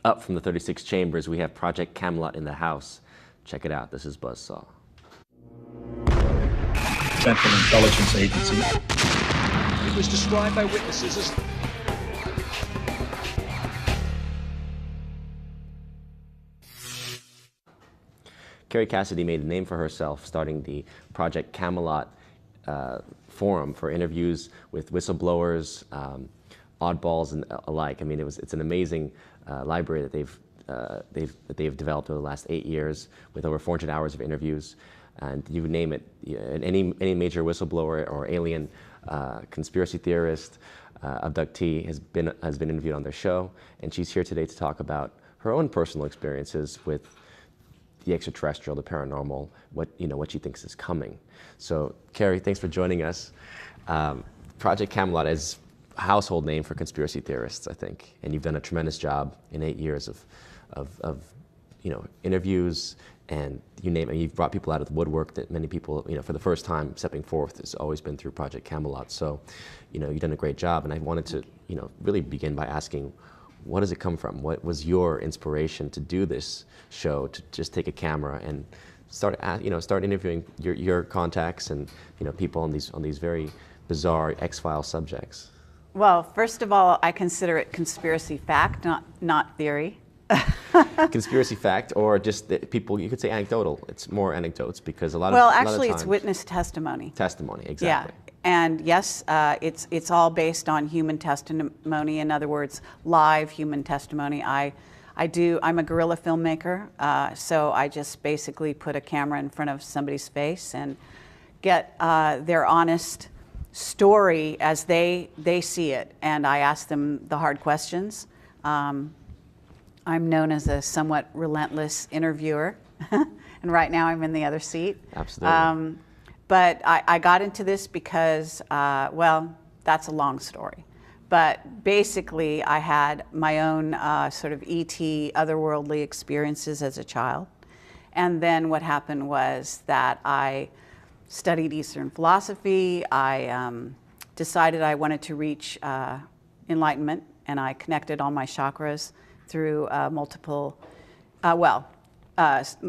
up from the 36 chambers, we have Project Camelot in the house. Check it out. This is Buzzsaw. Central Intelligence Agency. It was described by witnesses as Kerry Cassidy made a name for herself, starting the Project Camelot forum for interviews with whistleblowers, oddballs, and alike. I mean, it's an amazing library that they've developed over the last 8 years, with over 400 hours of interviews. And you name it, any major whistleblower or alien conspiracy theorist, abductee has been interviewed on their show, and she's here today to talk about her own personal experiences with the extraterrestrial, the paranormal, what she thinks is coming. So, Kerry, thanks for joining us. Project Camelot is a household name for conspiracy theorists, I think, and you've done a tremendous job in 8 years of interviews, and you name it. You've brought people out of the woodwork that many people, for the first time stepping forth, has always been through Project Camelot. So, you've done a great job, and I wanted to, really begin by asking, what does it come from? What was your inspiration to do this show, to just take a camera and start interviewing your contacts and people on these very bizarre X-File subjects? Well, first of all, I consider it conspiracy fact, not theory. Conspiracy fact, or just people, you could say anecdotal. It's more anecdotes because a lot Well, of actually, times, it's witness testimony. Testimony, exactly. Yeah. And yes, it's all based on human testimony. In other words, live human testimony. I'm a guerrilla filmmaker, so I just basically put a camera in front of somebody's face and get their honest story as they see it, and I ask them the hard questions. I'm known as a somewhat relentless interviewer, and right now I'm in the other seat. Absolutely. But I got into this because, well, that's a long story. But basically, I had my own sort of ET, otherworldly experiences as a child. And then what happened was that I studied Eastern philosophy. I decided I wanted to reach enlightenment, and I connected all my chakras through multiple,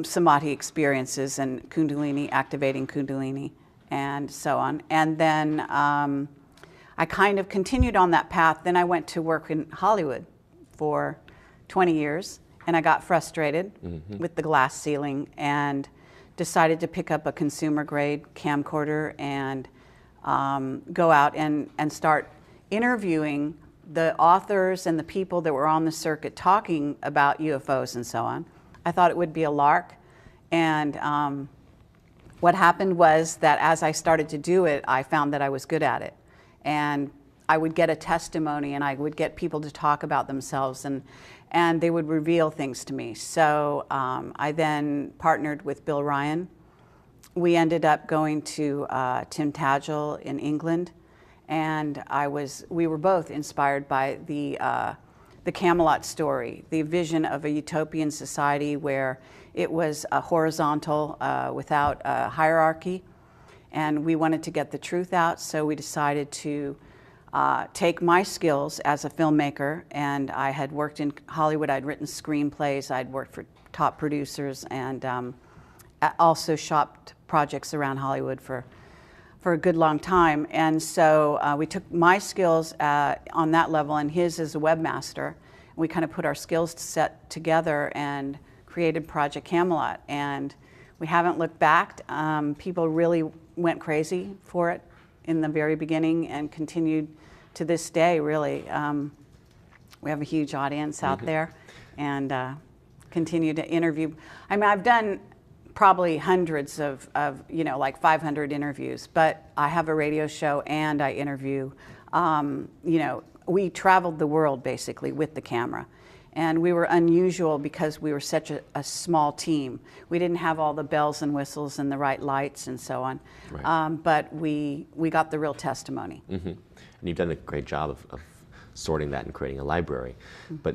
samadhi experiences and Kundalini, activating Kundalini, and so on. And then I kind of continued on that path. Then I went to work in Hollywood for 20 years, and I got frustrated with the glass ceiling and decided to pick up a consumer-grade camcorder and go out and start interviewing the authors and the people that were on the circuit talking about UFOs and so on. I thought it would be a lark, and what happened was that as I started to do it, I found that I was good at it. And I would get a testimony, and I would get people to talk about themselves, and they would reveal things to me. So I then partnered with Bill Ryan. We ended up going to Tim Tadgell in England, and we were both inspired by the Camelot story, the vision of a utopian society where it was a horizontal without a hierarchy, and we wanted to get the truth out, so we decided to take my skills as a filmmaker, and I had worked in Hollywood. I'd written screenplays, I'd worked for top producers, and also shopped projects around Hollywood for a good long time. And so we took my skills on that level and his as a webmaster. We kind of put our skills set together and created Project Camelot. And we haven't looked back. People really went crazy for it in the very beginning and continued to this day, really. We have a huge audience out there, and continue to interview. I mean, I've done probably hundreds of like 500 interviews, but I have a radio show and I interview. We traveled the world basically with the camera, and we were unusual because we were such a small team. We didn't have all the bells and whistles and the right lights and so on, right. But we got the real testimony. And you've done a great job of sorting that and creating a library. But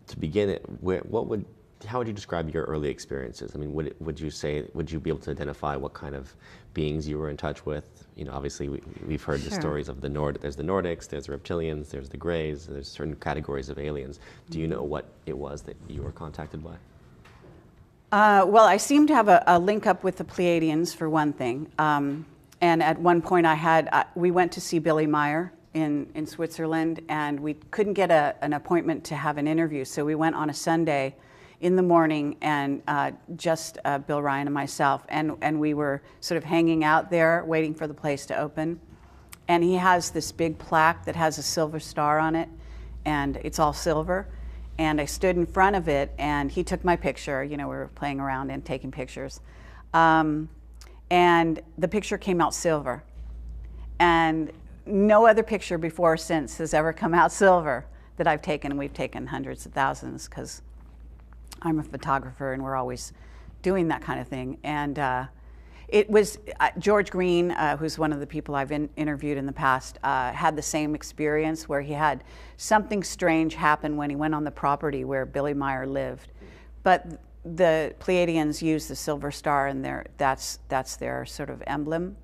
to begin it, what would how would you describe your early experiences? I mean, would you be able to identify what kind of beings you were in touch with? You know, obviously we've heard the stories of there's the Nordics, there's the reptilians, there's the Greys, there's certain categories of aliens. Do you know what it was that you were contacted by? Well, I seem to have a link up with the Pleiadians for one thing. And at one point we went to see Billy Meyer in Switzerland, and we couldn't get an appointment to have an interview. So we went on a Sunday in the morning, and just Bill Ryan and myself, and we were sort of hanging out there waiting for the place to open. And he has this big plaque that has a silver star on it, and it's all silver. And I stood in front of it, and he took my picture. You know, we were playing around and taking pictures. And the picture came out silver. And no other picture before or since has ever come out silver that I've taken. We've taken hundreds of thousands because I'm a photographer and we're always doing that kind of thing. And it was George Green, who's one of the people I've interviewed in the past, had the same experience where he had something strange happen when he went on the property where Billy Meyer lived. But the Pleiadians use the silver star, and that's their sort of emblem.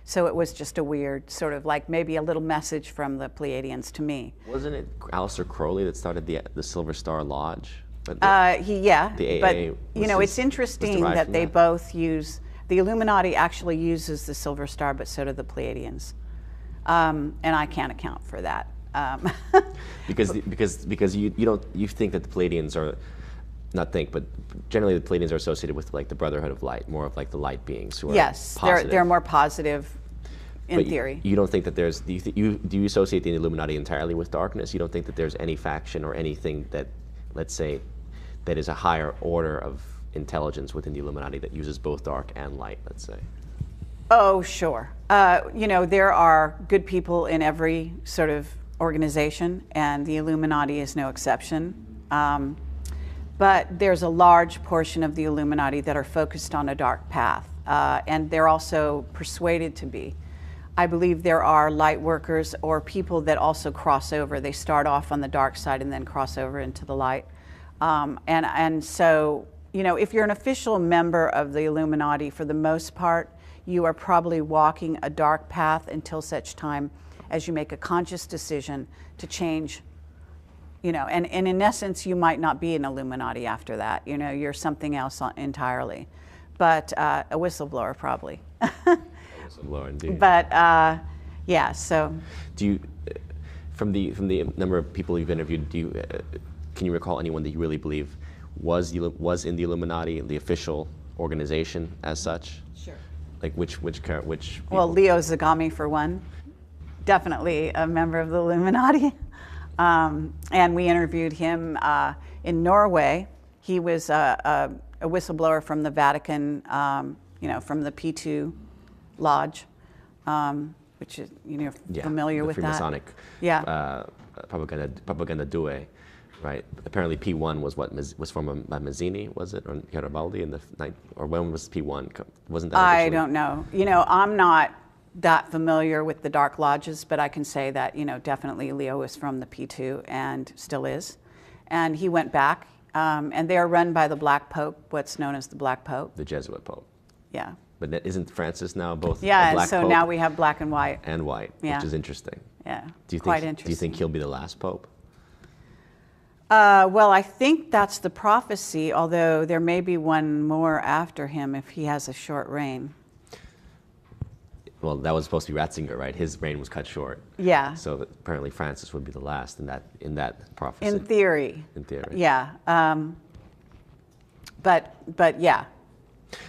So it was just a weird sort of like maybe a little message from the Pleiadians to me. Wasn't it Aleister Crowley that started the Silver Star Lodge? The AA, but you know, it's interesting that they both use, the Illuminati actually uses the silver star, but so do the Pleiadians, and I can't account for that. Because you think that the Pleiadians are, not think, but generally the Pleiadians are associated with like the Brotherhood of Light, more of like the light beings who are positive. they're more positive in theory. You don't think that there's, do you associate the Illuminati entirely with darkness? You don't think that there's any faction or anything that, let's say, that is a higher order of intelligence within the Illuminati that uses both dark and light, let's say? Oh, sure. You know, there are good people in every sort of organization, and the Illuminati is no exception. But there's a large portion of the Illuminati that are focused on a dark path, and they're also persuaded to be. I believe there are light workers or people that also cross over. They start off on the dark side and then cross over into the light. And so, you know, if you're an official member of the Illuminati, for the most part, you are probably walking a dark path until such time as you make a conscious decision to change, you know, and in essence, you might not be an Illuminati after that. You know, you're something else entirely, but a whistleblower probably. Whistleblower, indeed. But yeah, so. Do you, from the number of people you've interviewed, can you recall anyone that you really believe was in the Illuminati, the official organization as such? Sure. Like which people? Well, Leo Zagami for one, definitely a member of the Illuminati. And we interviewed him in Norway. He was a whistleblower from the Vatican, you know, from the P2 Lodge, which is, you know, familiar with that. Freemasonic. Yeah. Propaganda Due, right? Apparently P1 was what was formed by Mazzini, was it, or Garibaldi in the or when was P1? Wasn't that? I don't know. You know, I'm not that familiar with the dark lodges, but I can say that, you know, definitely Leo was from the P2 and still is, and he went back, and they are run by the Black Pope, what's known as the Black Pope. The Jesuit Pope. Yeah. But isn't Francis now both? Yeah, a Black and so Pope now we have black and white. And white, Yeah. which is interesting. Yeah, Quite interesting. Do you think he'll be the last Pope? Well, I think that's the prophecy, although there may be one more after him if he has a short reign. Well, that was supposed to be Ratzinger, right? His reign was cut short. Yeah. So apparently Francis would be the last in that prophecy. In theory. In theory. Yeah. But yeah.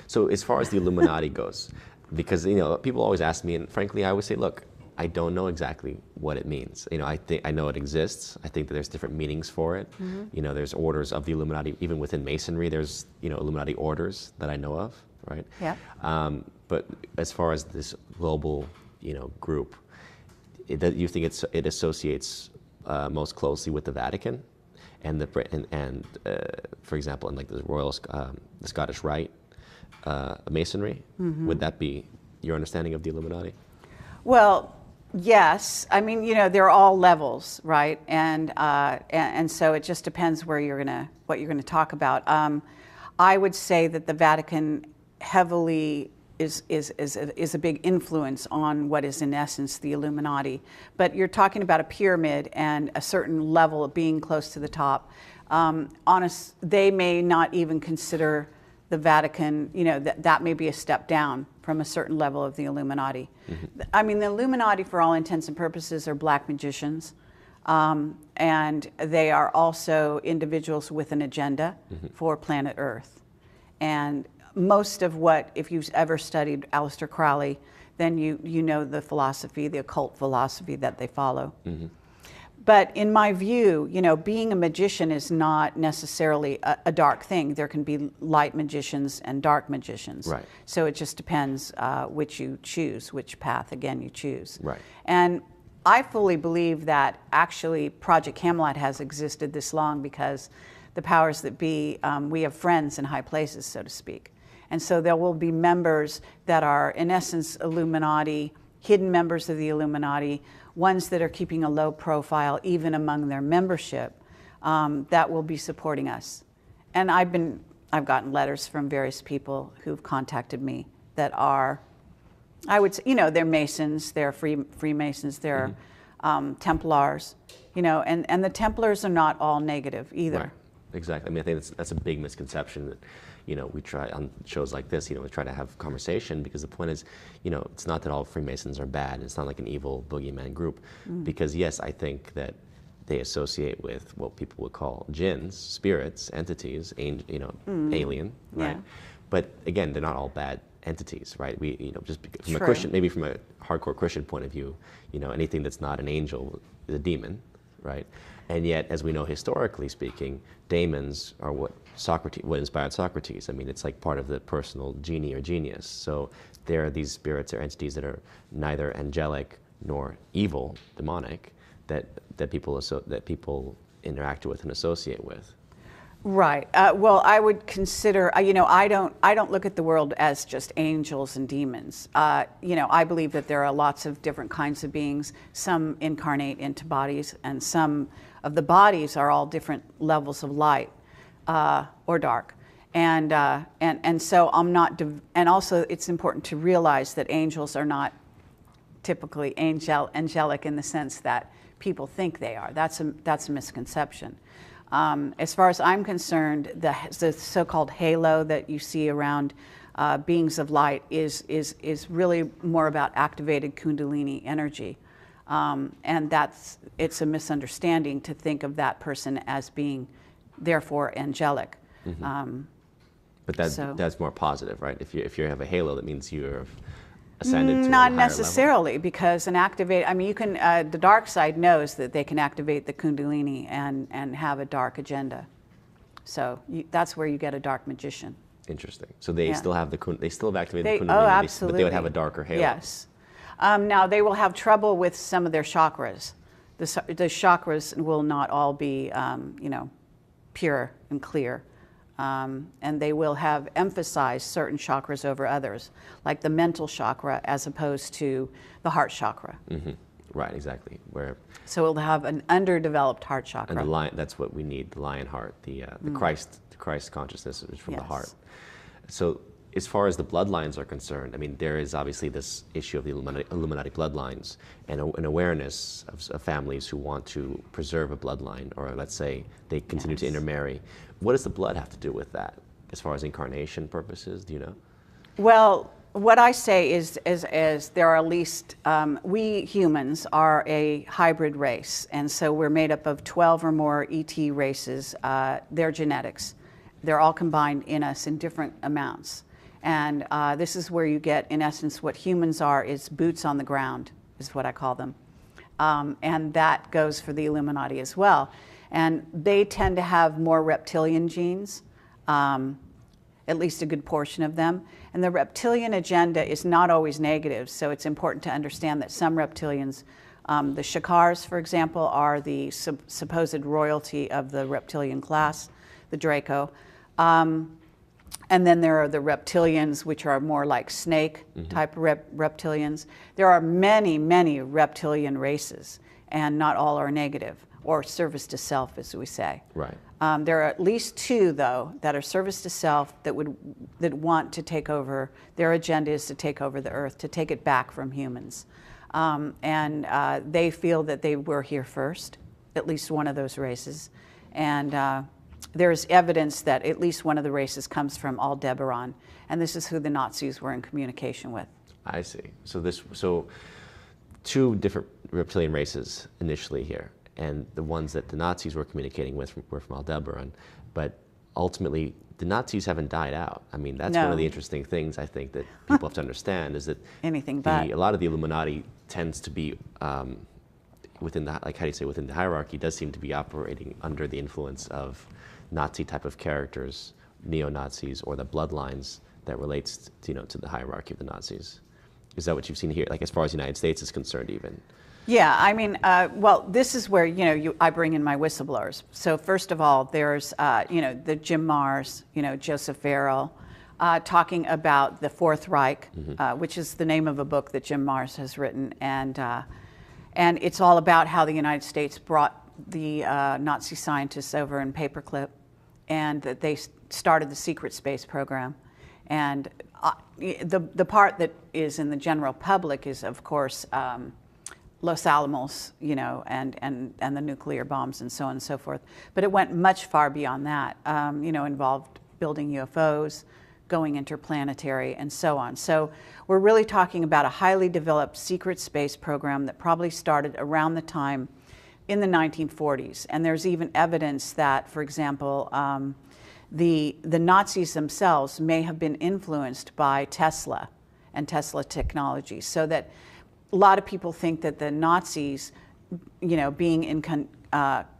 So as far as the Illuminati goes, because, you know, people always ask me, and frankly I always say, look, I don't know exactly what it means. You know, I know it exists. I think that there's different meanings for it. Mm-hmm. You know, there's orders of the Illuminati. Even within Masonry, there's, you know, Illuminati orders that I know of, right? Yeah. But as far as this global, you know, group, you think it associates most closely with the Vatican, and for example, in like the the Scottish Rite, Masonry. Mm-hmm. Would that be your understanding of the Illuminati? Well, Yes, I mean, they're all levels, right? And so it just depends what you're gonna talk about. I would say that the Vatican heavily is a big influence on what is in essence the Illuminati. But you're talking about a pyramid and a certain level of being close to the top. They may not even consider the Vatican, that may be a step down from a certain level of the Illuminati. Mm-hmm. I mean, the Illuminati, for all intents and purposes, are black magicians. And they are also individuals with an agenda mm-hmm. for planet Earth. And most of what, if you've ever studied Aleister Crowley, then you know the philosophy, the occult philosophy that they follow. Mm-hmm. But in my view, being a magician is not necessarily a dark thing. There can be light magicians and dark magicians. Right. So it just depends which you choose, which path, again, you choose. Right. And I fully believe that actually Project Camelot has existed this long because the powers that be, we have friends in high places, so to speak. And so there will be members that are, in essence, Illuminati, hidden members of the Illuminati, ones that are keeping a low profile even among their membership, that will be supporting us. And I've gotten letters from various people who've contacted me that are, I would say, they're Masons, they're Freemasons, they're mm-hmm. Templars, and the Templars are not all negative either. Right. Exactly. I mean, I think that's a big misconception that, we try on shows like this, we try to have conversation because the point is, it's not that all Freemasons are bad. It's not like an evil boogeyman group. Mm. Because yes, I think that they associate with what people would call jinns, spirits, entities, alien, right? Yeah. But again, they're not all bad entities, right? We, just from a Christian, maybe from a hardcore Christian point of view, anything that's not an angel is a demon, right? And yet, as we know historically speaking, daemons are what inspired Socrates. I mean, it's like part of the personal genie or genius. So there are these spirits or entities that are neither angelic nor evil, demonic, that people interact with and associate with. Right. Well, I would consider, I don't look at the world as just angels and demons. I believe that there are lots of different kinds of beings. Some incarnate into bodies, and some of the bodies are all different levels of light or dark. And so I'm not, and also it's important to realize that angels are not typically angelic in the sense that people think they are. That's a misconception. As far as I'm concerned, the so-called halo that you see around beings of light is really more about activated Kundalini energy. And it's a misunderstanding to think of that person as being, therefore, angelic. Mm-hmm. But that's more positive, right? If you have a halo, that means you're ascended to not a higher necessarily level. Because you can the dark side knows that they can activate the Kundalini and have a dark agenda. So that's where you get a dark magician. Interesting. So they still have they still have activated the Kundalini, oh, absolutely. but they would have a darker halo. Yes. Now they will have trouble with some of their chakras. The chakras will not all be pure and clear. And they will have emphasized certain chakras over others, like the mental chakra as opposed to the heart chakra. Mm-hmm. Right, exactly. So we'll have an underdeveloped heart chakra. And the lion, that's what we need, the lion heart, the Christ consciousness is from the heart. So as far as the bloodlines are concerned, I mean, there is obviously this issue of the Illuminati bloodlines and an awareness of families who want to preserve a bloodline, or let's say they continue to intermarry. What does the blood have to do with that as far as incarnation purposes? Do you know? Well, what I say is there are at least, we humans are a hybrid race, and so we're made up of 12 or more ET races. They're genetics. They're all combined in us in different amounts. And this is where you get, in essence, what humans are is boots on the ground, is what I call them. And that goes for the Illuminati as well. And they tend to have more reptilian genes, at least a good portion of them. And the reptilian agenda is not always negative, so it's important to understand that some reptilians, the Shakars, for example, are the supposed royalty of the reptilian class, the Draco. And then there are the reptilians, which are more like snake type reptilians. There are many, many reptilian races, and not all are negative, or service to self, as we say. Right. There are at least two, though, that are service to self that want to take over. Their agenda is to take over the earth, to take it back from humans. And they feel that they were here first, at least one of those races. And there's evidence that at least one of the races comes from Aldebaran, and this is who the Nazis were in communication with. I see. So two different reptilian races initially here, and the ones that the Nazis were communicating with were from Aldebaran, but ultimately the Nazis haven't died out. I mean, that's one of the interesting things I think that people have to understand is that a lot of the Illuminati tends to be within the, like how do you say, within the hierarchy, does seem to be operating under the influence of Nazi type of characters, neo-Nazis, or the bloodlines that relates to, to the hierarchy of the Nazis. Is that what you've seen here, like as far as the United States is concerned even? Yeah, I mean, well, this is where, I bring in my whistleblowers. So first of all, there's, the Jim Mars, Joseph Farrell, talking about the Fourth Reich, which is the name of a book that Jim Mars has written. And it's all about how the United States brought the Nazi scientists over in paperclip, and that they started the secret space program. And the part that is in the general public is, of course, Los Alamos, and the nuclear bombs and so on and so forth. But it went much far beyond that, involved building UFOs, going interplanetary, and so on. So we're really talking about a highly developed secret space program that probably started around the time in the 1940s. And there's even evidence that, for example, the Nazis themselves may have been influenced by Tesla and Tesla technology, so that a lot of people think that the Nazis, being in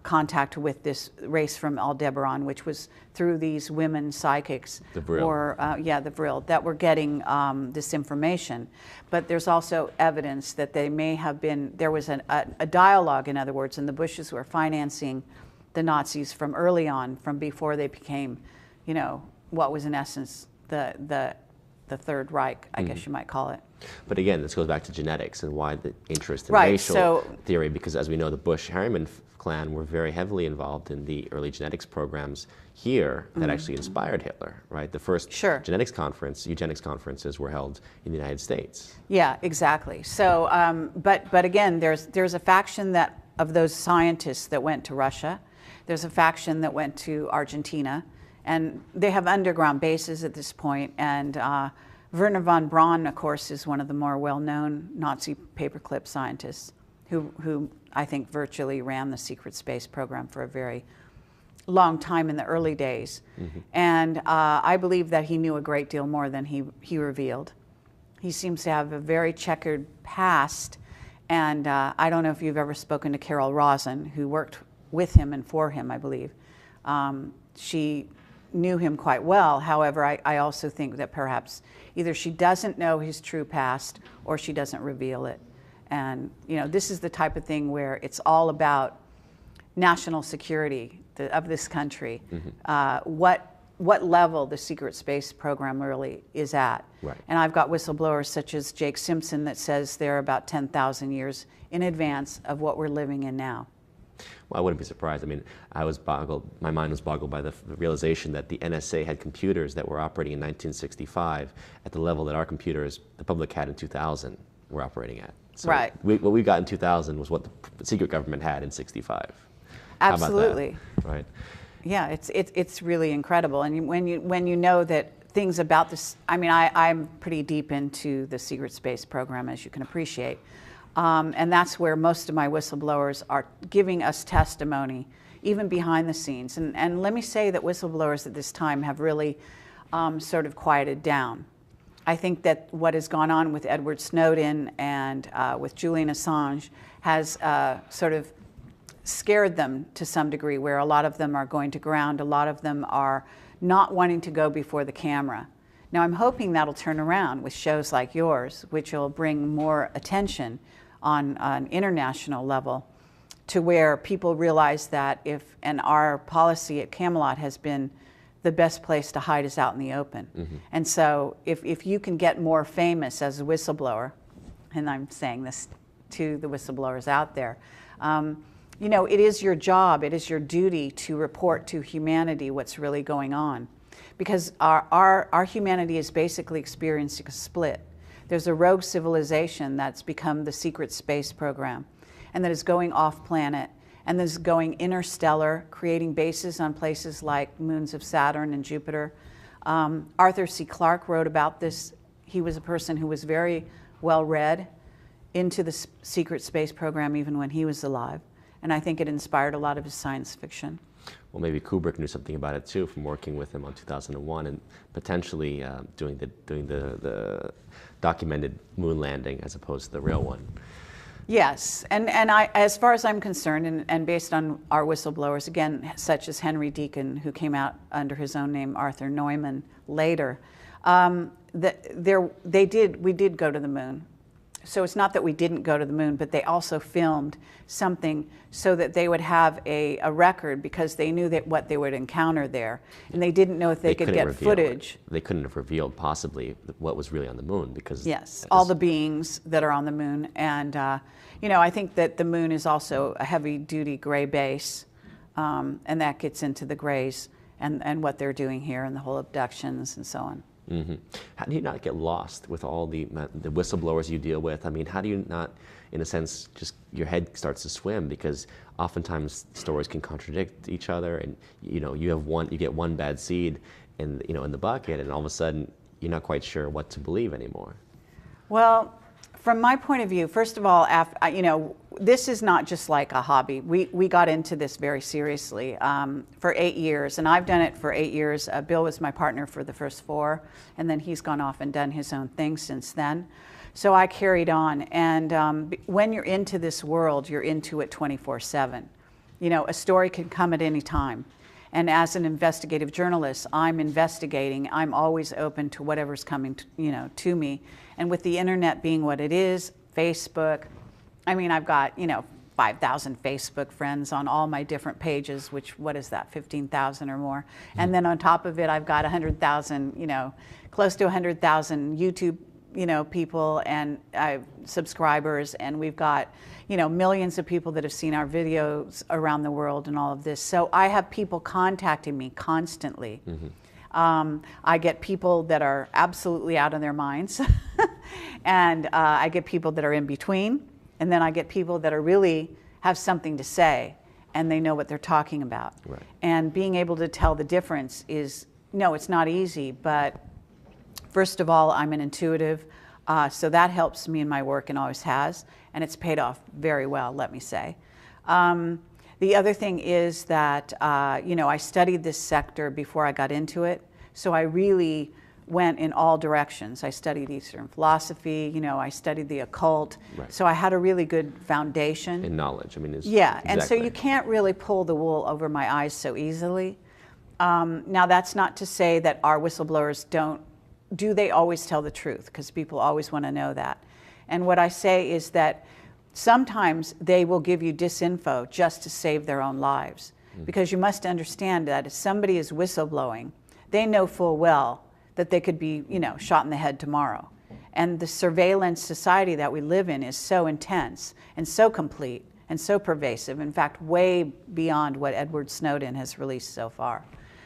contact with this race from Aldebaran, which was through these women psychics, the Vril, the Vril, that were getting this information. But there's also evidence that they may have been, there was a dialogue, in other words, and the Bushes were financing the Nazis from early on, from before they became, what was in essence the Third Reich, I guess you might call it. But again, this goes back to genetics and why the interest in racial theory, because as we know, the Bush-Harriman clan were very heavily involved in the early genetics programs here that actually inspired Hitler, right? The first eugenics conferences were held in the United States. Yeah, exactly. So, but again, there's a faction of those scientists that went to Russia. There's a faction that went to Argentina, and they have underground bases at this point. And Werner von Braun, of course, is one of the more well-known Nazi paperclip scientists who I think virtually ran the secret space program for a very long time in the early days. And I believe that he knew a great deal more than he revealed. He seems to have a very checkered past. And I don't know if you've ever spoken to Carol Rosin, who worked with him and for him, I believe. She knew him quite well. However, I also think that perhaps either she doesn't know his true past or she doesn't reveal it. And this is the type of thing where it's all about national security of this country. What level the secret space program really is at. Right. And I've got whistleblowers such as Jake Simpson that says they're about 10,000 years in advance of what we're living in now. Well, I wouldn't be surprised. I mean, my mind was boggled by the realization that the NSA had computers that were operating in 1965 at the level that our computers, the public had in 2000, were operating at. So right. What we got in 2000 was what the secret government had in 65. Absolutely. How about that? Right. Yeah, it's really incredible. And when you know that things about this, I mean, I'm pretty deep into the secret space program, as you can appreciate. And that's where most of my whistleblowers are giving us testimony, even behind the scenes. And let me say that whistleblowers at this time have really sort of quieted down. I think that what has gone on with Edward Snowden and with Julian Assange has sort of scared them to some degree, where a lot of them are going to ground, a lot of them are not wanting to go before the camera. Now, I'm hoping that'll turn around with shows like yours, which will bring more attention on an international level, to where people realize that and our policy at Camelot has been the best place to hide is out in the open. And so if you can get more famous as a whistleblower, and I'm saying this to the whistleblowers out there, you know, it is your job, it is your duty to report to humanity what's really going on. Because our humanity is basically experiencing a split. There's a rogue civilization that's become the secret space program, and that is going off planet, and that is going interstellar, creating bases on places like moons of Saturn and Jupiter. Arthur C. Clarke wrote about this. He was a person who was very well read into the secret space program even when he was alive. And I think it inspired a lot of his science fiction. Well, maybe Kubrick knew something about it too from working with him on 2001 and potentially doing the documented moon landing as opposed to the real one. Yes, and I, as far as I'm concerned, and based on our whistleblowers, again, such as Henry Deacon, who came out under his own name, Arthur Neumann, later, we did go to the moon. So it's not that we didn't go to the moon, but they also filmed something so that they would have a record, because they knew that what they would encounter there. And they didn't know if they could get footage. They couldn't have revealed possibly what was really on the moon, because... Yes, all the beings that are on the moon. And, you know, I think that the moon is also a heavy-duty gray base, and that gets into the grays and what they're doing here and the whole abductions and so on. How do you not get lost with all the whistleblowers you deal with? I mean, how do you not, in a sense, just your head starts to swim, because oftentimes stories can contradict each other, and you know, you get one bad seed in the bucket, and all of a sudden you're not quite sure what to believe anymore. Well, from my point of view, first of all, you know, this is not just like a hobby. We got into this very seriously for 8 years, and I've done it for 8 years. Bill was my partner for the first 4, and then he's gone off and done his own thing since then. So I carried on, and when you're into this world, you're into it 24/7. You know, a story can come at any time. And as an investigative journalist, I'm investigating. I'm always open to whatever's coming, to me. And with the internet being what it is, Facebook, I mean, I've got, 5,000 Facebook friends on all my different pages, which, what is that, 15,000 or more? And then on top of it, I've got 100,000, close to 100,000 YouTube, people and subscribers, and we've got, millions of people that have seen our videos around the world and all of this. So I have people contacting me constantly. I get people that are absolutely out of their minds, and I get people that are in between, and then I get people that are really have something to say, and they know what they're talking about. Right. And being able to tell the difference is, no, it's not easy, but first of all, I'm an intuitive, so that helps me in my work and always has, and it's paid off very well, let me say. The other thing is that, I studied this sector before I got into it, so I really went in all directions. I studied Eastern philosophy, I studied the occult, right. So I had a really good foundation. In knowledge, I mean, yeah, exactly. And so you can't really pull the wool over my eyes so easily. Now that's not to say that our whistleblowers do they always tell the truth, because people always want to know that. And what I say is that sometimes they will give you disinfo just to save their own lives. Because you must understand that if somebody is whistleblowing, they know full well that they could be, shot in the head tomorrow. And the surveillance society that we live in is so intense and so complete and so pervasive, in fact, way beyond what Edward Snowden has released so far.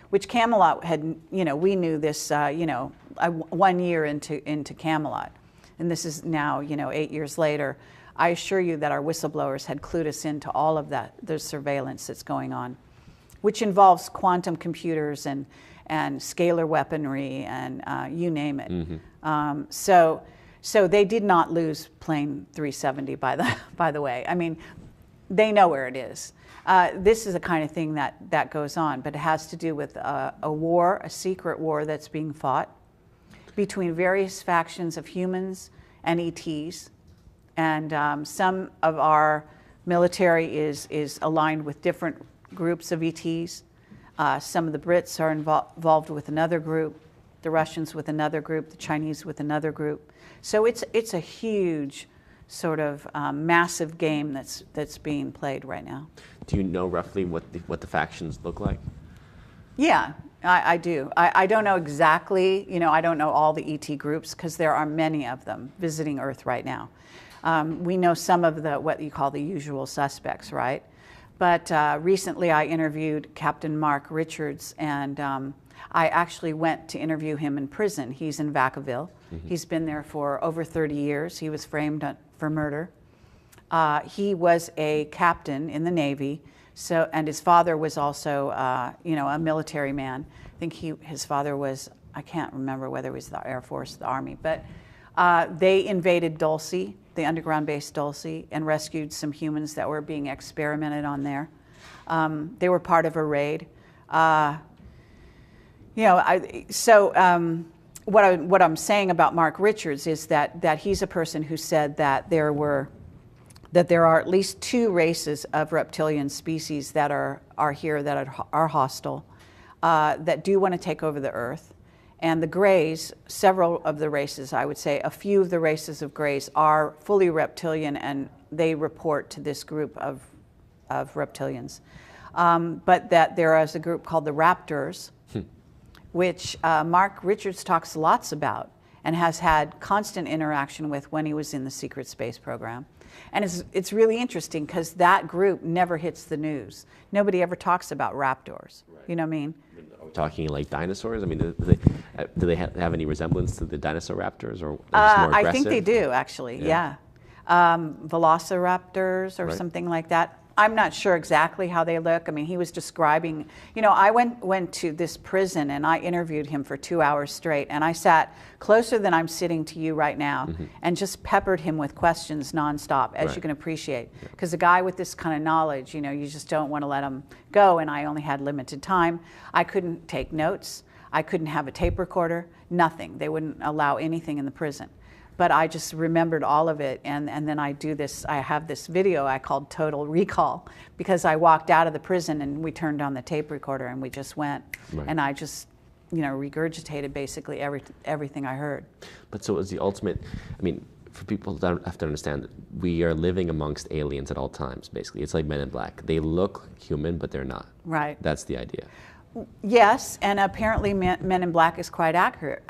Which Camelot had, we knew this, 1 year into Camelot. And this is now, 8 years later. I assure you that our whistleblowers had clued us into all of that, the surveillance that's going on, which involves quantum computers and scalar weaponry and you name it. So they did not lose plane 370, by the way. I mean, they know where it is. This is the kind of thing that goes on, but it has to do with a war, a secret war that's being fought between various factions of humans and ETs. And some of our military is aligned with different groups of ETs. Some of the Brits are involved with another group, the Russians with another group, the Chinese with another group. So it's a huge sort of massive game that's being played right now. Do you know roughly what the factions look like? Yeah, I do. I don't know exactly, you know, I don't know all the ET groups because there are many of them visiting Earth right now. We know some of the, what you call the usual suspects, right? But recently I interviewed Captain Mark Richards, and I actually went to interview him in prison. He's in Vacaville. He's been there for over 30 years. He was framed for murder. He was a captain in the Navy, so, and his father was also, you know, a military man. I think his father was, I can't remember whether it was the Air Force, the Army, but they invaded Dulce, the underground base Dulce, and rescued some humans that were being experimented on there. They were part of a raid. You know, what I'm saying about Mark Richards is that he's a person who said that there are at least 2 races of reptilian species that are here that are hostile, that do want to take over the Earth. And the Greys, several of the races, I would say, a few of the races of Greys are fully reptilian, and they report to this group of reptilians. But that there is a group called the Raptors, which Mark Richards talks lots about and has had constant interaction with when he was in the secret space program. And it's really interesting because that group never hits the news. Nobody ever talks about raptors. Right. You know what I mean? Are we talking like dinosaurs? I mean, do they have any resemblance to the dinosaur raptors, or just more aggressive? I think they do, actually. Yeah. Velociraptors or something like that. I'm not sure exactly how they look. I mean, he was describing, you know, I went to this prison and I interviewed him for 2 hours straight, and I sat closer than I'm sitting to you right now and just peppered him with questions nonstop, as you can appreciate. Because a guy with this kind of knowledge, you know, you just don't want to let him go, and I only had limited time. I couldn't take notes. I couldn't have a tape recorder, nothing. They wouldn't allow anything in the prison. But I just remembered all of it, and then I have this video I called Total Recall, because I walked out of the prison and we turned on the tape recorder and we just went, and I just, you know, regurgitated basically everything I heard. But so it was the ultimate, I mean, for people that have to understand, we are living amongst aliens at all times, basically. It's like Men in Black. They look human, but they're not. Right. That's the idea. Yes, and apparently Men in Black is quite accurate.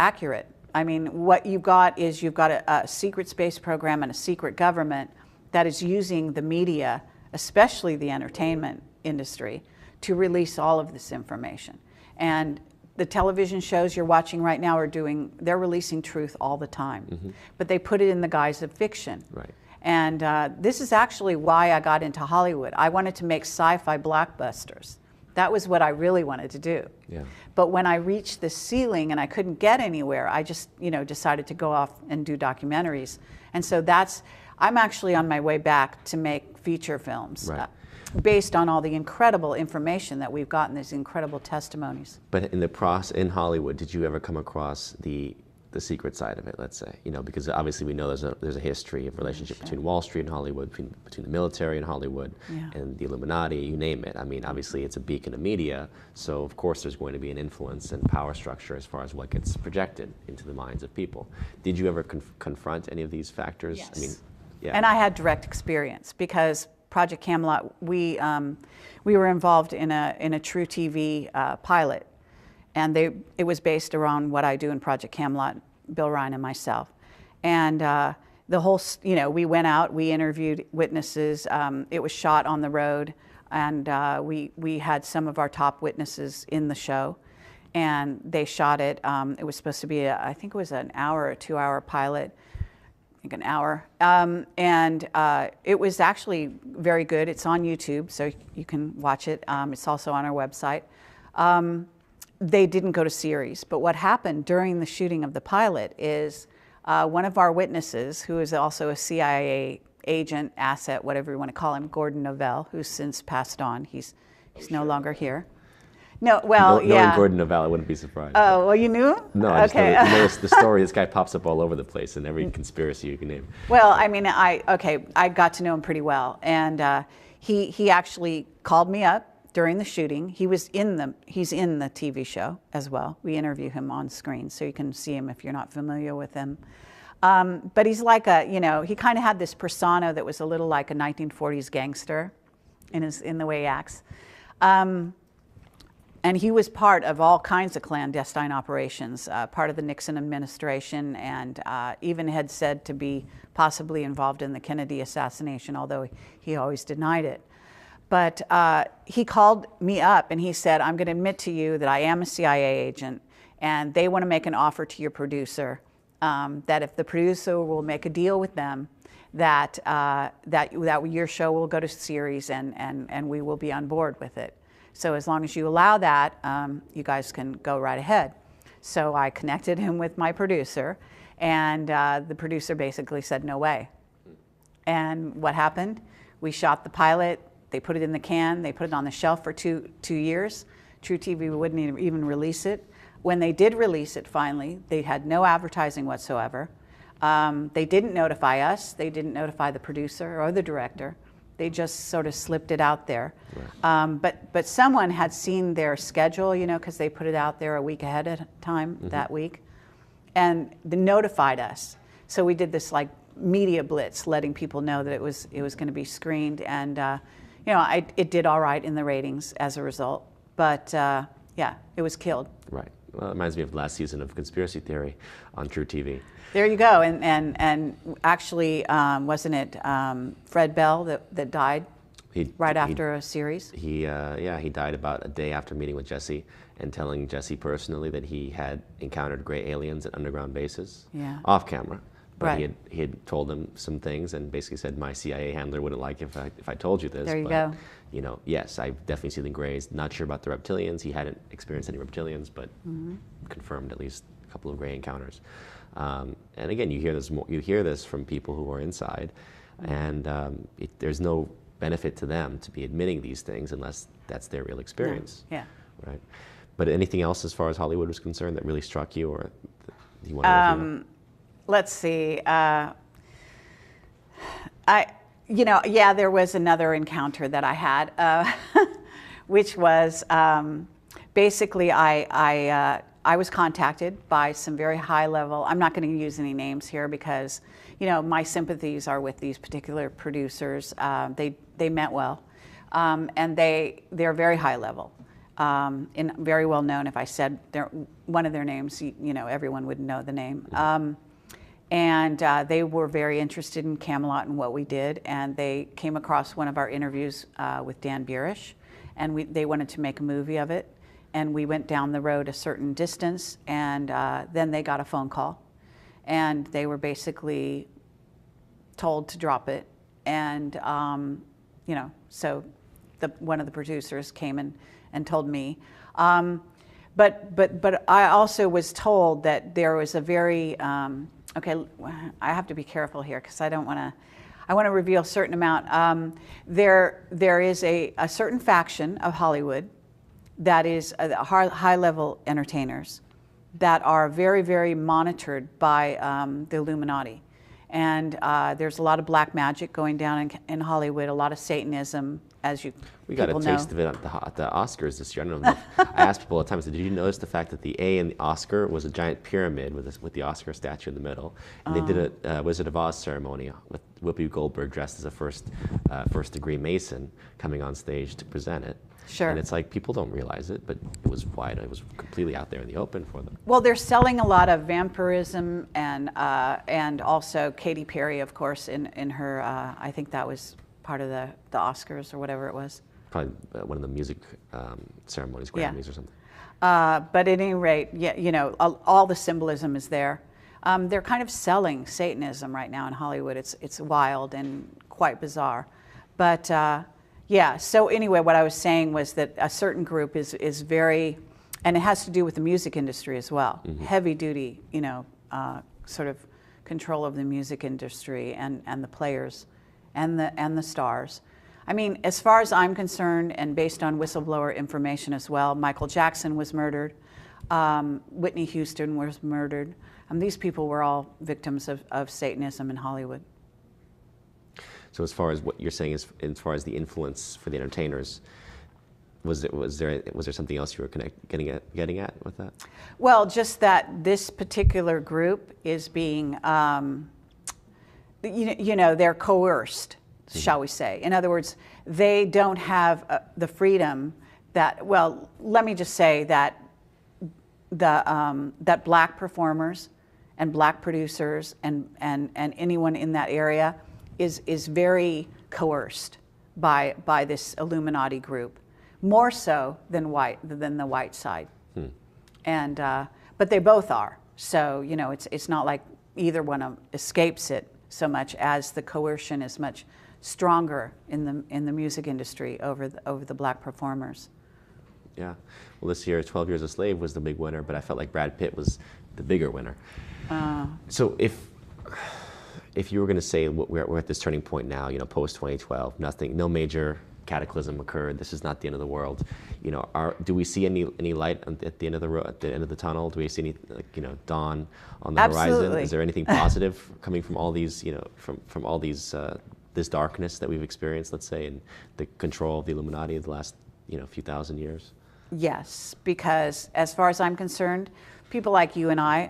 I mean, what you've got is a secret space program and a secret government that is using the media, especially the entertainment industry, to release all of this information. And the television shows you're watching right now they're releasing truth all the time. But they put it in the guise of fiction. Right. And this is actually why I got into Hollywood. I wanted to make sci-fi blockbusters. That was what I really wanted to do. Yeah. But when I reached the ceiling and I couldn't get anywhere, I just, you know, decided to go off and do documentaries. And so I'm actually on my way back to make feature films based on all the incredible information that we've gotten, these incredible testimonies. But in Hollywood, did you ever come across the secret side of it, let's say? You know, because obviously we know there's a history of relationship between Wall Street and Hollywood, between the military and Hollywood, and the Illuminati, you name it. I mean, obviously it's a beacon of media, so of course there's going to be an influence and power structure as far as what gets projected into the minds of people. Did you ever confront any of these factors? Yes. I mean, and I had direct experience, because Project Camelot, we were involved in a True TV pilot, and it was based around what I do in Project Camelot, Bill Ryan and myself. And the whole, you know, we went out, we interviewed witnesses. It was shot on the road, and we had some of our top witnesses in the show, and they shot it. It was supposed to be, I think it was an hour or 2-hour pilot, I think an hour. And it was actually very good. It's on YouTube, so you can watch it. It's also on our website. They didn't go to series, but what happened during the shooting of the pilot is one of our witnesses, who is also a CIA agent, asset, whatever you want to call him, Gordon Novell, who's since passed on. He's no longer here. No, well, knowing Gordon Novell, I wouldn't be surprised. Oh, well, you knew him? No, I just know the story. This guy pops up all over the place in every conspiracy you can name. Well, I mean, I got to know him pretty well, and he actually called me up during the shooting. He's in the TV show as well. We interview him on screen, so you can see him if you're not familiar with him. But he's like he kind of had this persona that was a little like a 1940s gangster in the way he acts. And he was part of all kinds of clandestine operations, part of the Nixon administration, and even had said to be possibly involved in the Kennedy assassination, although he always denied it. But he called me up and he said, I'm going to admit to you that I am a CIA agent, and they want to make an offer to your producer, that if the producer will make a deal with them, that your show will go to series and we will be on board with it. So as long as you allow that, you guys can go right ahead. So I connected him with my producer, and the producer basically said, no way. And what happened? We shot the pilot, they put it in the can, they put it on the shelf for two years. True TV wouldn't even release it. When they did release it finally, they had no advertising whatsoever. They didn't notify us, they didn't notify the producer or the director. They just sort of slipped it out there. Right. But someone had seen their schedule, you know, because they put it out there a week ahead of time that week, and they notified us. So we did this like media blitz, letting people know that it was going to be screened, and you know, it did all right in the ratings as a result. But yeah, it was killed. Right. Well, it reminds me of last season of Conspiracy Theory on True TV. There you go, and actually, wasn't it Fred Bell that died right after a series? He died about a day after meeting with Jesse and telling Jesse personally that he had encountered gray aliens at underground bases, off camera. But right. he had told them some things and basically said, my CIA handler wouldn't like if I told you this. There you but, go. You know, yes, I've definitely seen the grays. Not sure about the reptilians. He hadn't experienced any reptilians, but confirmed at least a couple of gray encounters. And again, you hear this from people who are inside, and there's no benefit to them to be admitting these things unless that's their real experience. Yeah. Right. But anything else as far as Hollywood was concerned that really struck you, or you want to review? Let's see. There was another encounter that I had, which was basically I was contacted by some very high level. I'm not going to use any names here because, you know, my sympathies are with these particular producers. They meant well, and they're very high level, and very well known. If I said one of their names, you know, everyone would know the name. And they were very interested in Camelot and what we did, and they came across one of our interviews with Dan Burish, and they wanted to make a movie of it. And we went down the road a certain distance, and then they got a phone call, and they were basically told to drop it. And you know, so one of the producers came and told me. But I also was told that there was a very okay, I have to be careful here because I want to reveal a certain amount. There is a certain faction of Hollywood that is high-level entertainers that are very, very monitored by the Illuminati. And there's a lot of black magic going down in Hollywood, a lot of Satanism, as we got a taste of it at the Oscars this year. I don't know. I asked people all the time, I said, did you notice the fact that the A in the Oscar was a giant pyramid with the Oscar statue in the middle? And they did a Wizard of Oz ceremony with Whoopi Goldberg dressed as a first-degree Mason coming on stage to present it. Sure. And it's like, people don't realize it, but it was completely out there in the open for them. Well, they're selling a lot of vampirism and also Katy Perry, of course, in her, I think that was part of the Oscars or whatever it was. Probably one of the music ceremonies, Grammys or something. But at any rate, yeah, you know, all the symbolism is there. They're kind of selling Satanism right now in Hollywood. It's wild and quite bizarre. But yeah, so anyway, what I was saying was that a certain group is very, and it has to do with the music industry as well. Heavy duty, you know, sort of control of the music industry and the players and the stars. I mean, as far as I'm concerned, and based on whistleblower information as well, Michael Jackson was murdered, Whitney Houston was murdered. These people were all victims of Satanism in Hollywood. So as far as what you're saying, as far as the influence for the entertainers, was there something else you were getting at with that? Well, just that this particular group is being, you know, they're coerced, shall we say. In other words, they don't have the freedom that, well, let me just say that that black performers and black producers and anyone in that area is very coerced by this Illuminati group, more so than the white side. And but they both are. So it's not like either one escapes it so much as the coercion is much stronger in the music industry over the black performers. Yeah. Well, this year, 12 Years a Slave was the big winner, but I felt like Brad Pitt was the bigger winner. So if you were going to say we're at this turning point now, post 2012, no major cataclysm occurred. This is not the end of the world. Do we see any light at the end of the tunnel? Do we see any dawn on the Absolutely. horizon? Is there anything positive coming from all these from all these this darkness that we've experienced? Let's say in the control of the Illuminati of the last few thousand years. Yes, because as far as I'm concerned, people like you and I,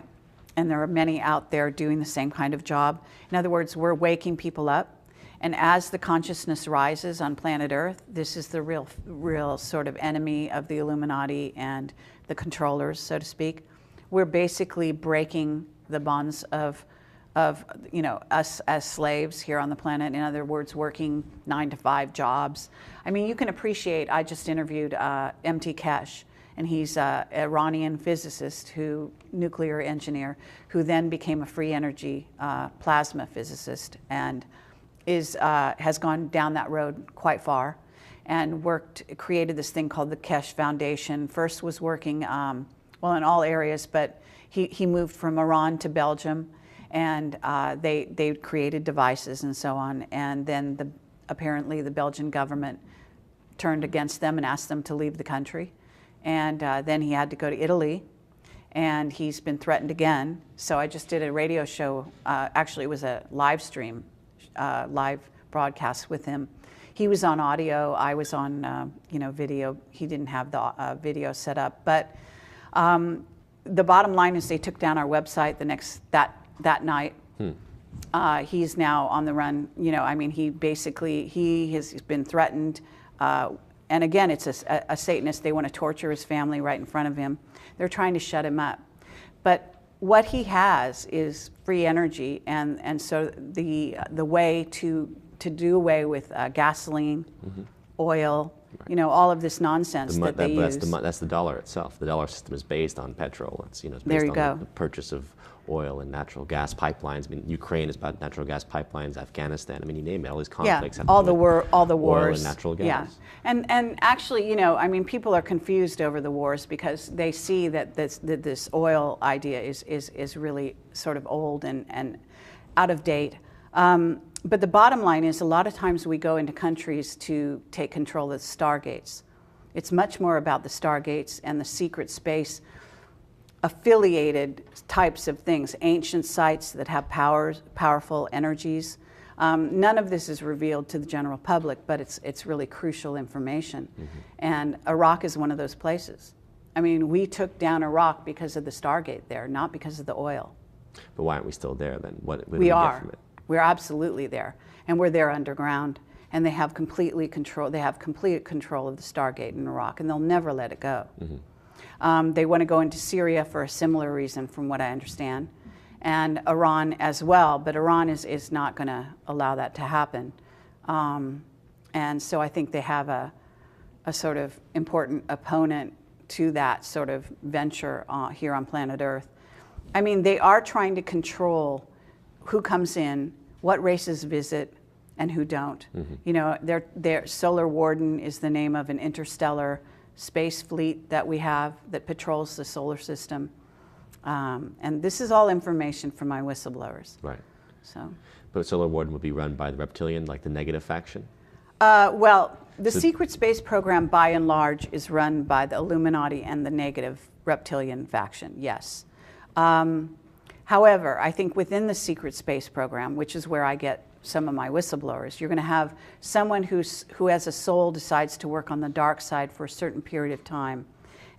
and there are many out there doing the same kind of job. In other words, we're waking people up. And as the consciousness rises on planet Earth, this is the real sort of enemy of the Illuminati and the controllers, so to speak. We're basically breaking the bonds of us as slaves here on the planet. In other words, working 9-to-5 jobs. I mean, you can appreciate, I just interviewed M.T. Kesh, and he's an Iranian physicist, nuclear engineer, who then became a free energy plasma physicist, and has gone down that road quite far, and created this thing called the Kesh Foundation. First was working, in all areas, but he moved from Iran to Belgium, and they created devices and so on. And then apparently the Belgian government turned against them and asked them to leave the country. And then he had to go to Italy, and he's been threatened again. So I just did a radio show. Actually, it was a live stream, live broadcast with him. He was on audio. I was on video. He didn't have the video set up. But the bottom line is they took down our website that night. He's now on the run. He has been threatened. And again, it's a Satanist. They want to torture his family right in front of him. They're trying to shut him up. But what he has is free energy, and so the way to do away with gasoline, oil, all of this nonsense that they use. That's the dollar itself. The dollar system is based on petrol. It's based there you on go. The purchase of oil and natural gas pipelines. I mean, Ukraine is about natural gas pipelines. Afghanistan. I mean, you name it. All these conflicts. Yeah, have all to the do with all the oil wars. and natural gas. Yeah, and actually, people are confused over the wars because they see that this oil idea is really sort of old and out of date. But the bottom line is, a lot of times we go into countries to take control of the stargates. It's much more about the stargates and the secret space affiliated types of things, ancient sites that have powerful energies. None of this is revealed to the general public, but it's really crucial information. And Iraq is one of those places. I mean, we took down Iraq because of the Stargate there, not because of the oil. But why aren't we still there then? What do We get are. from it? We're absolutely there, and we're there underground. And they have complete control of the Stargate in Iraq, and they'll never let it go. They want to go into Syria for a similar reason, from what I understand, and Iran as well. But Iran is not going to allow that to happen. And so I think they have a sort of important opponent to that sort of venture here on planet Earth. I mean, they are trying to control who comes in, what races visit, and who don't. Their Solar Warden is the name of an interstellar space fleet that we have that patrols the solar system. And this is all information from my whistleblowers. Right. So. But Solar Warden would be run by the reptilian, like the negative faction? The secret space program, by and large, is run by the Illuminati and the negative reptilian faction, yes. However, I think within the secret space program, which is where I get some of my whistleblowers, you're going to have someone who as a soul decides to work on the dark side for a certain period of time,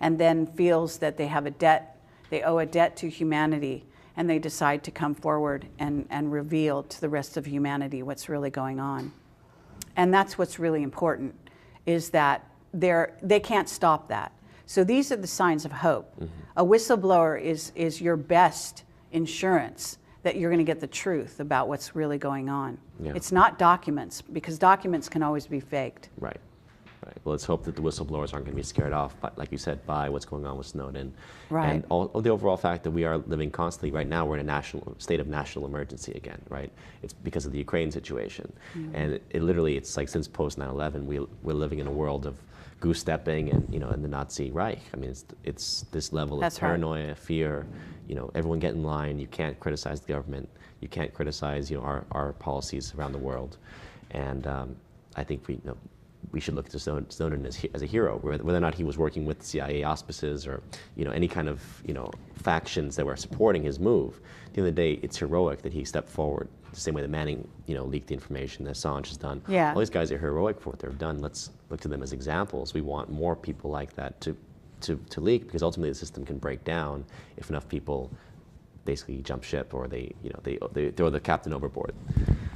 and then feels that they have a debt, they owe a debt to humanity, and they decide to come forward and reveal to the rest of humanity what's really going on. And that's what's really important, is that they can't stop that. So these are the signs of hope. A whistleblower is your best insurance that you're going to get the truth about what's really going on. Yeah. It's not documents, because documents can always be faked. Right. Right. Well, let's hope that the whistleblowers aren't going to be scared off, but like you said, by what's going on with Snowden. Right. And the overall fact that we are living constantly, right now, we're in a state of national emergency again, right? It's because of the Ukraine situation. And it literally, it's like since post 9/11, we're living in a world of goose-stepping and, and the Nazi Reich. I mean, it's this level of paranoia, fear, everyone get in line. You can't criticize the government. You can't criticize, our policies around the world. And I think we should look to Snowden as a hero, whether or not he was working with CIA auspices or any kind of factions that were supporting his move. At the end of the day, it's heroic that he stepped forward, the same way that Manning leaked the information that Assange has done. Yeah. All these guys are heroic for what they've done. Let's look to them as examples. We want more people like that to leak, because ultimately the system can break down if enough people basically jump ship, or they throw the captain overboard.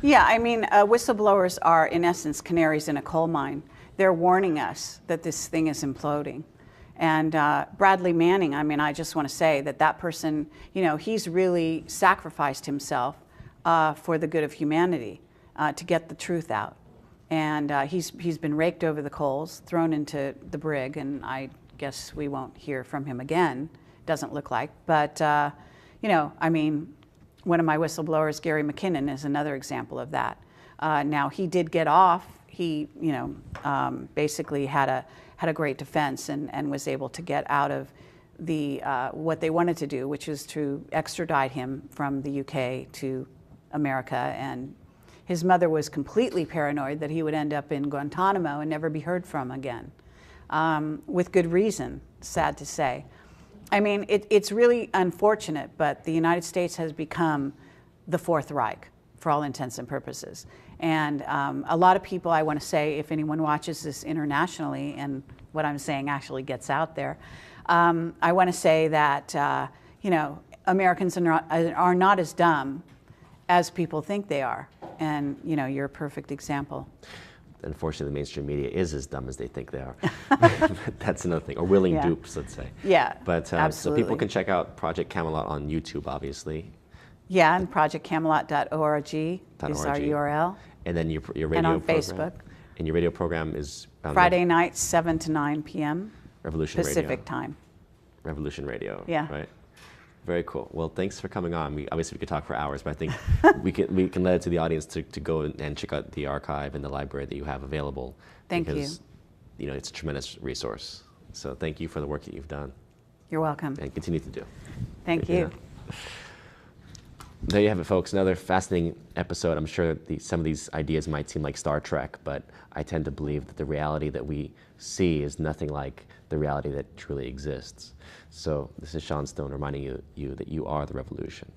Yeah, I mean, whistleblowers are, in essence, canaries in a coal mine. They're warning us that this thing is imploding. And Bradley Manning, I mean, I just want to say that person, he's really sacrificed himself for the good of humanity, to get the truth out. And he's been raked over the coals, thrown into the brig, and I guess we won't hear from him again, doesn't look like. But, I mean, one of my whistleblowers, Gary McKinnon, is another example of that. Now, he did get off. He, basically had a great defense and was able to get out of the what they wanted to do, which is to extradite him from the UK to America. And his mother was completely paranoid that he would end up in Guantanamo and never be heard from again, with good reason, sad to say. I mean, it's really unfortunate, but the United States has become the Fourth Reich for all intents and purposes. And a lot of people, I want to say, if anyone watches this internationally and what I'm saying actually gets out there, I want to say that, Americans are not as dumb as people think they are. And, you're a perfect example. Unfortunately, the mainstream media is as dumb as they think they are. That's another thing, or willing dupes, let's say. Yeah, but absolutely. So people can check out Project Camelot on YouTube, obviously. Yeah, and projectcamelot.org is our URL. And then your radio and on program. Facebook. And your radio program is Friday nights, 7 to 9 p.m. Revolution Pacific Radio. time. Revolution Radio. Yeah. Right. Very cool. Well, thanks for coming on. We could talk for hours, but I think we can let it to the audience to go and check out the archive and the library that you have available. Thank you. Because, it's a tremendous resource. So thank you for the work that you've done. You're welcome. And continue to do. Thank you. There you have it, folks. Another fascinating episode. I'm sure some of these ideas might seem like Star Trek, but I tend to believe that the reality that we see is nothing like the reality that truly exists. So this is Sean Stone reminding you that you are the revolution.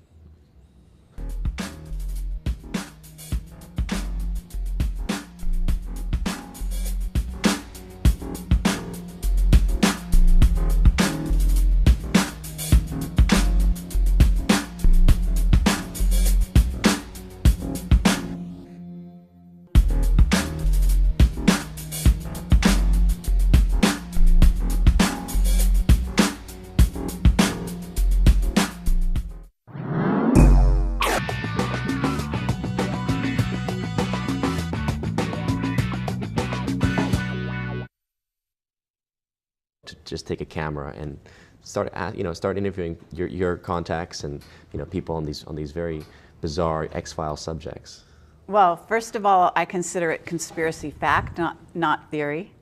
Just take a camera and start interviewing your contacts and people on these very bizarre X-File subjects. Well, first of all, I consider it conspiracy fact, not theory.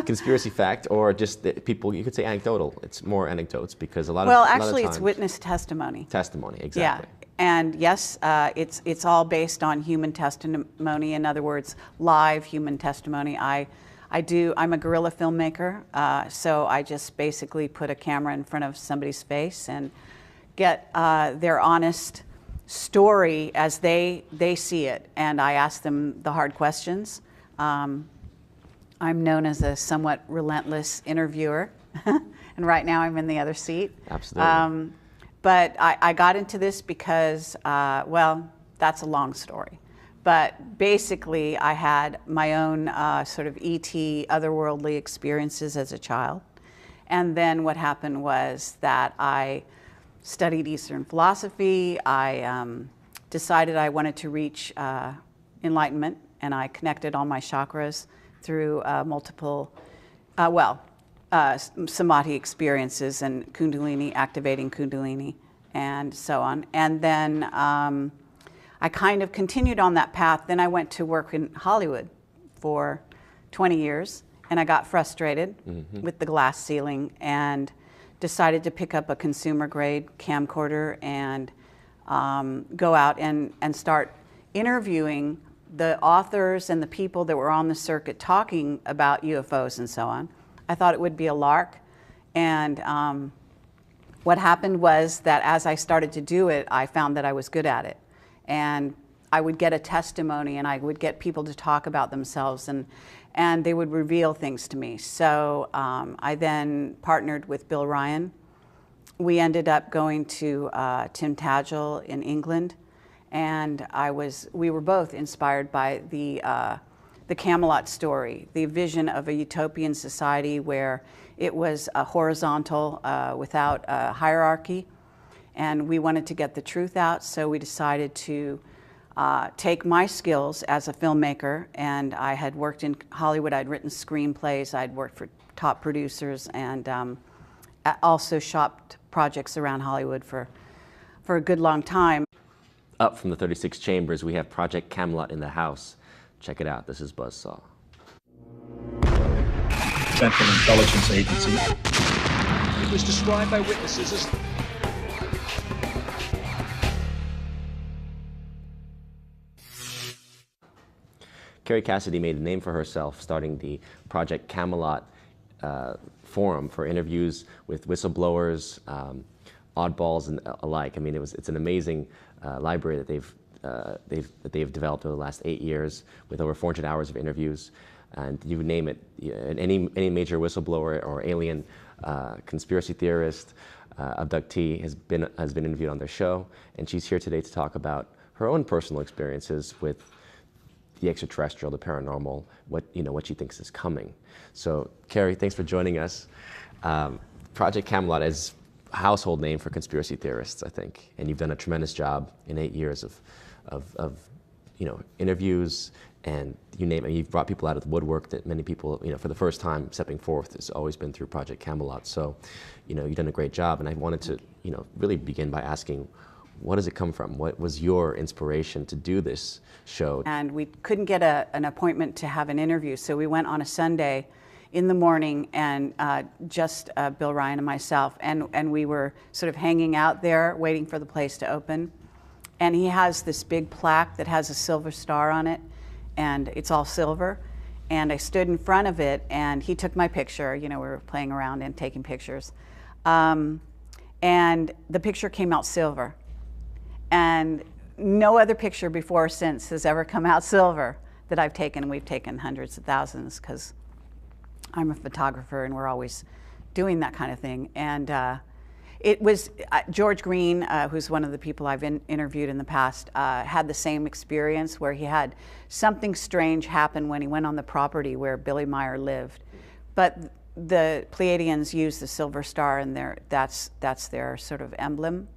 Conspiracy fact, or just people, you could say anecdotal. It's more anecdotes because a lot Well, of actually, times, it's witness testimony. Testimony, exactly. Yeah, and yes, it's all based on human testimony. In other words, live human testimony. I'm a guerrilla filmmaker, so I just basically put a camera in front of somebody's face and get their honest story as they see it, and I ask them the hard questions. I'm known as a somewhat relentless interviewer, and right now I'm in the other seat. Absolutely. But I got into this because, well, that's a long story. But basically, I had my own sort of ET, otherworldly experiences as a child. And then what happened was that I studied Eastern philosophy. I decided I wanted to reach enlightenment, and I connected all my chakras through multiple, samadhi experiences and Kundalini, activating Kundalini, and so on. And then I kind of continued on that path. Then I went to work in Hollywood for 20 years, and I got frustrated with the glass ceiling and decided to pick up a consumer grade camcorder and go out and start interviewing the authors and the people that were on the circuit talking about UFOs and so on. I thought it would be a lark. And what happened was that as I started to do it, I found that I was good at it. And I would get a testimony, and I would get people to talk about themselves, and they would reveal things to me. So I then partnered with Bill Ryan. We ended up going to Tim Tadgell in England, and we were both inspired by the Camelot story, the vision of a utopian society where it was horizontal without a hierarchy. And we wanted to get the truth out, so we decided to take my skills as a filmmaker, and I had worked in Hollywood. I'd written screenplays, I'd worked for top producers, and also shopped projects around Hollywood for a good long time. Up from the 36 chambers, we have Project Camelot in the house. Check it out. This is Buzzsaw. Central Intelligence Agency. It was described by witnesses as Kerry Cassidy made a name for herself starting the Project Camelot forum for interviews with whistleblowers, oddballs, and alike. I mean, it's an amazing library that they've developed over the last 8 years with over 400 hours of interviews. And you name it, any major whistleblower or alien conspiracy theorist, abductee has been interviewed on their show, and she's here today to talk about her own personal experiences with the extraterrestrial, the paranormal, what she thinks is coming. So, Kerry, thanks for joining us. Project Camelot is a household name for conspiracy theorists, I think, and you've done a tremendous job in 8 years of interviews, and you name it. You've brought people out of the woodwork that many people, for the first time stepping forth, has always been through Project Camelot. So, you've done a great job, and I wanted to, really begin by asking, what does it come from? What was your inspiration to do this show? And we couldn't get an appointment to have an interview, so we went on a Sunday in the morning, and just Bill Ryan and myself, and we were sort of hanging out there waiting for the place to open. And he has this big plaque that has a silver star on it, and it's all silver. And I stood in front of it, and he took my picture. We were playing around and taking pictures. And the picture came out silver. And no other picture before or since has ever come out silver that I've taken. We've taken hundreds of thousands because I'm a photographer and we're always doing that kind of thing. And it was George Green, who's one of the people I've interviewed in the past, had the same experience where he had something strange happen when he went on the property where Billy Meyer lived. But the Pleiadians use the silver star, and that's their sort of emblem.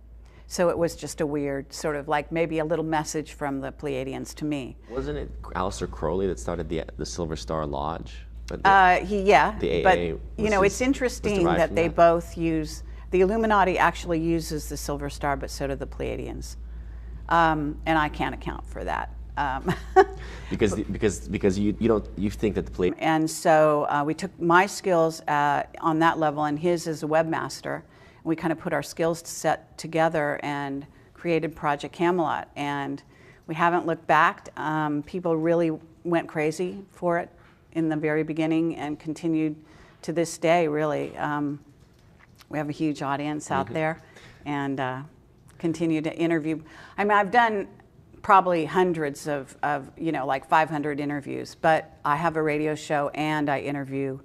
So it was just a weird sort of like maybe a little message from the Pleiadians to me. Wasn't it Aleister Crowley that started the Silver Star Lodge? But the AA but it's was interesting that they both use, the Illuminati actually uses the Silver Star, but so do the Pleiadians. And I can't account for that. Because you think that the Pleiadians. And so we took my skills on that level and his as a webmaster. We kind of put our skills set together and created Project Camelot, and we haven't looked back. People really went crazy for it in the very beginning and continued to this day, really. We have a huge audience out there, and continue to interview. I mean, I've done probably hundreds of like 500 interviews, but I have a radio show and I interview,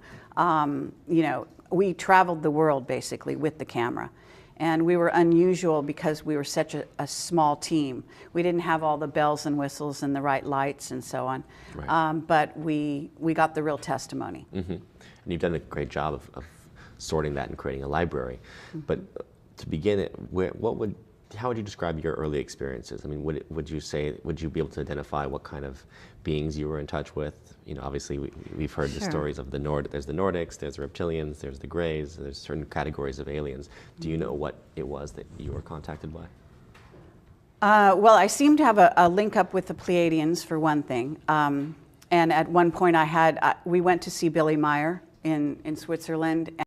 we traveled the world basically with the camera, And we were unusual because we were such a small team. We didn't have all the bells and whistles and the right lights and so on. Right. But we got the real testimony. Mm-hmm. And you've done a great job of sorting that and creating a library. Mm-hmm. But to begin it, how would you describe your early experiences? I mean, would you be able to identify what kind of beings you were in touch with? You know, obviously we've heard the Sure. stories of there's the Nordics, there's the reptilians, there's the Greys, there's certain categories of aliens. Do you know what it was that you were contacted by? Well, I seem to have a link up with the Pleiadians for one thing. And at one point we went to see Billy Meyer in Switzerland.